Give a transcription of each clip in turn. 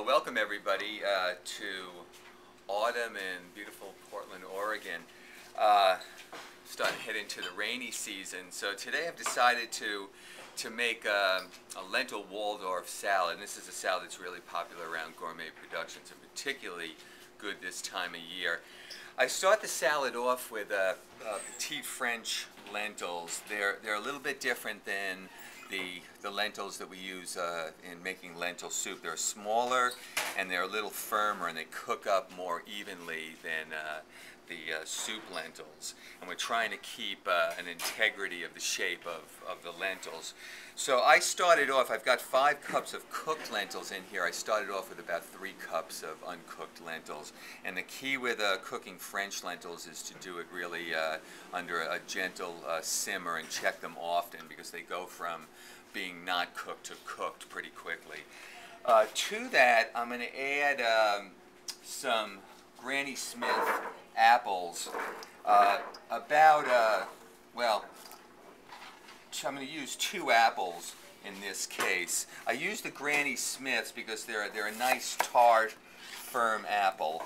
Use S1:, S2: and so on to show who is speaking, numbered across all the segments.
S1: Welcome everybody to autumn in beautiful Portland, Oregon. Starting to head into the rainy season. So today I've decided to make a lentil Waldorf salad. And this is a salad that's really popular around Gourmet Productions and particularly good this time of year. I start the salad off with petite French lentils. They're a little bit different than the lentils that we use in making lentil soup. They're smaller and they're a little firmer and they cook up more evenly than the soup lentils. And we're trying to keep an integrity of the shape of the lentils. So I started off, I've got 5 cups of cooked lentils in here. I started off with about 3 cups of uncooked lentils. And the key with cooking French lentils is to do it really under a gentle simmer and check them often because they go from being not cooked to cooked pretty quickly. To that, I'm going to add some Granny Smith apples, I'm going to use 2 apples in this case. I use the Granny Smiths because they're a nice tart, firm apple.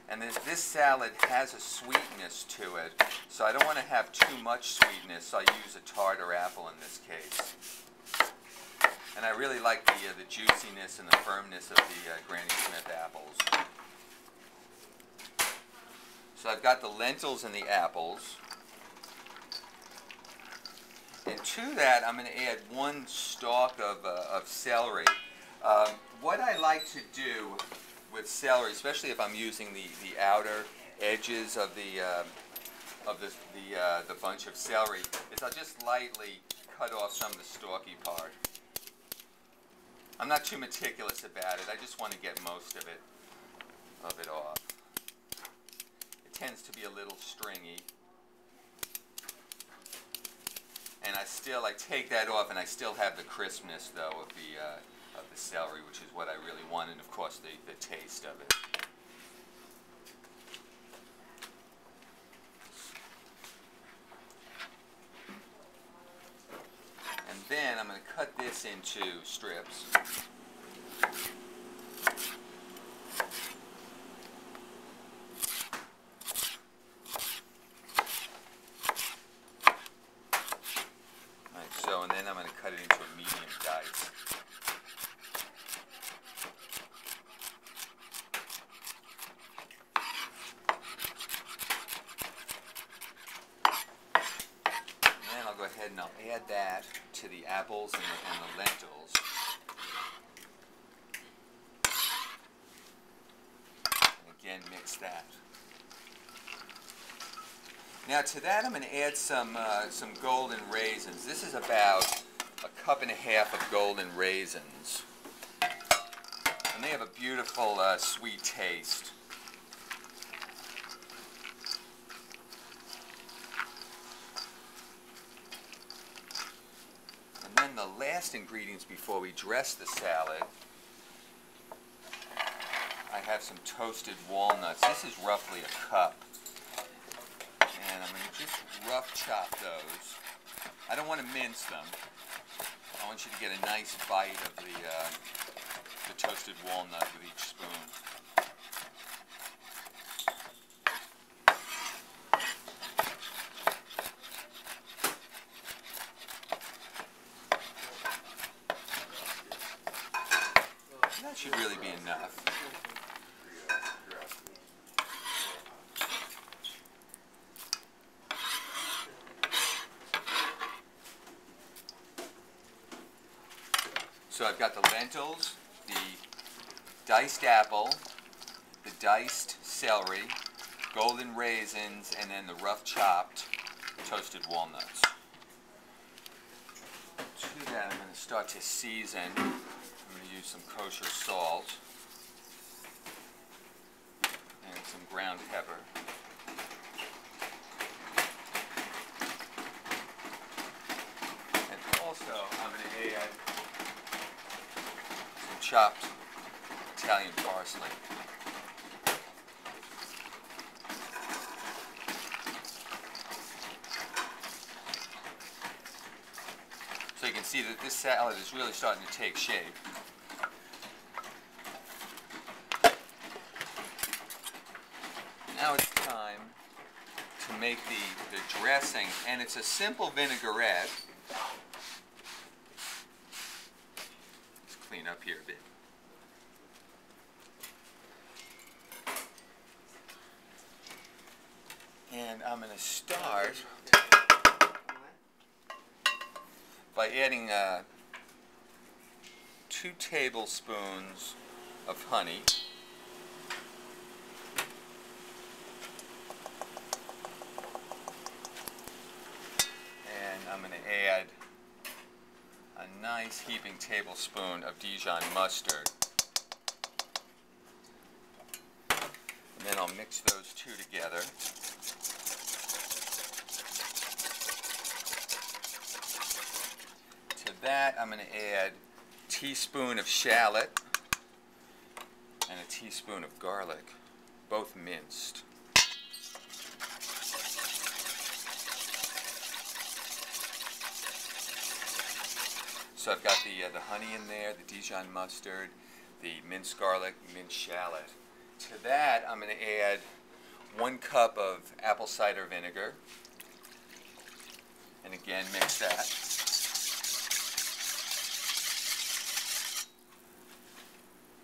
S1: And this salad has a sweetness to it, so I don't want to have too much sweetness, so I use a tartar apple in this case. And I really like the juiciness and the firmness of the Granny Smith apples. So I've got the lentils and the apples. And to that, I'm going to add 1 stalk of celery. What I like to do with celery, especially if I'm using the outer edges of the bunch of celery, is I'll just lightly cut off some of the stalky part. I'm not too meticulous about it. I just want to get most of it off. It tends to be a little stringy. And I take that off, and I still have the crispness, though, of the celery, which is what I really want, and of course the taste of it. And then I'm going to cut this into strips. And then I'm going to cut it into a medium dice. And then I'll go ahead and I'll add that to the apples and the lentils. And again, mix that. Now to that I'm going to add some golden raisins. This is about 1.5 cups of golden raisins. And they have a beautiful sweet taste. And then the last ingredients before we dress the salad, I have some toasted walnuts. This is roughly 1 cup. And I'm going to just rough chop those. I don't want to mince them. I want you to get a nice bite of the toasted walnut with each spoon. And that should really be enough. So I've got the lentils, the diced apple, the diced celery, golden raisins, and then the rough chopped toasted walnuts. To that I'm going to start to season. I'm going to use some kosher salt and some ground pepper. And also I'm going to add chopped Italian parsley. So you can see that this salad is really starting to take shape. Now it's time to make the dressing, and it's a simple vinaigrette. Let's clean up here a bit. And I'm going to start by adding 2 tablespoons of honey. And I'm going to add a nice heaping tablespoon of Dijon mustard. And then I'll mix those 2 together. To that, I'm going to add a teaspoon of shallot and a teaspoon of garlic, both minced. So I've got the honey in there, the Dijon mustard, the minced garlic, minced shallot. To that, I'm going to add 1 cup of apple cider vinegar, and again mix that.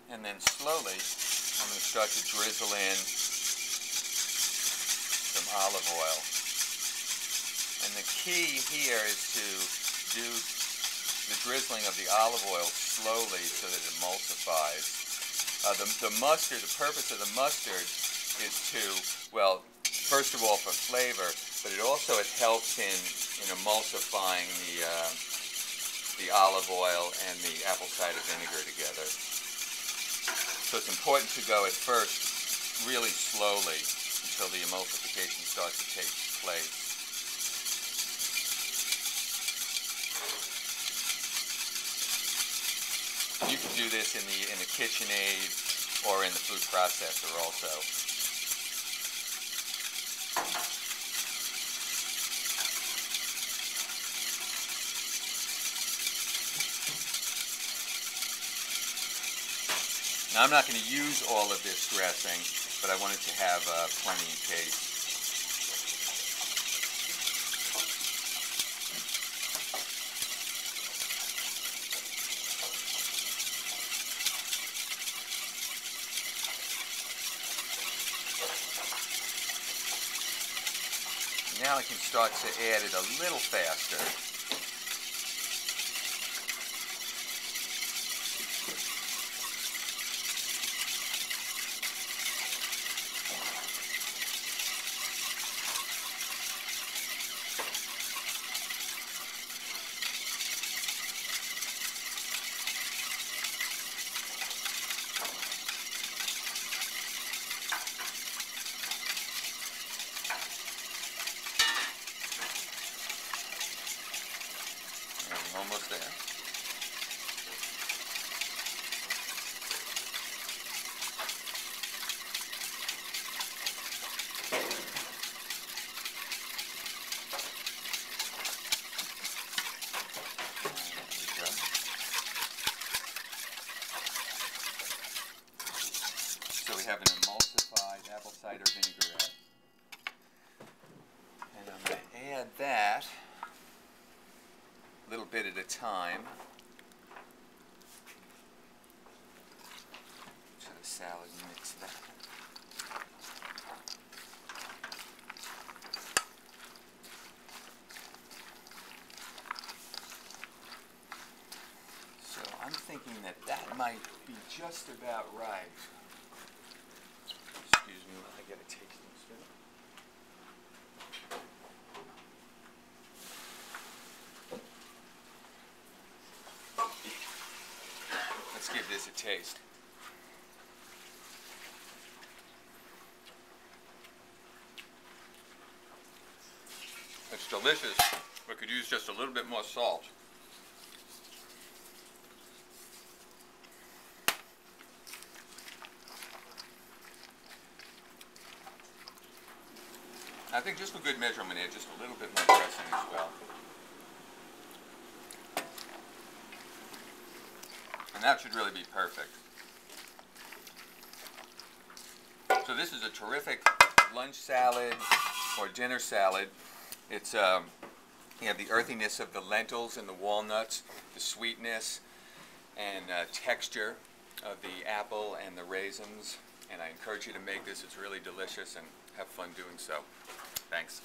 S1: And then slowly, I'm going to start to drizzle in some olive oil. And the key here is to do the drizzling of the olive oil slowly so that it emulsifies. The mustard, the purpose of the mustard is to, well, first of all for flavor, but it helps in emulsifying the olive oil and the apple cider vinegar together. So it's important to go at first really slowly until the emulsification starts to take place. You can do this in the KitchenAid or in the food processor also. Now I'm not going to use all of this dressing, but I wanted to have plenty in case. Now I can start to add it a little faster. Almost there. So we have an emulsified apple cider vinaigrette. And I'm going to add that a little bit at a time to the salad and mix that. So I'm thinking that might be just about right. Excuse me while I get a tasting spoon. Let's give this a taste. It's delicious. We could use just a little bit more salt. I think just for good measure, I'm going to add just a little bit more dressing as well. And that should really be perfect. So this is a terrific lunch salad or dinner salad. It's you have the earthiness of the lentils and the walnuts, the sweetness and texture of the apple and the raisins. And I encourage you to make this. It's really delicious, and have fun doing so. Thanks.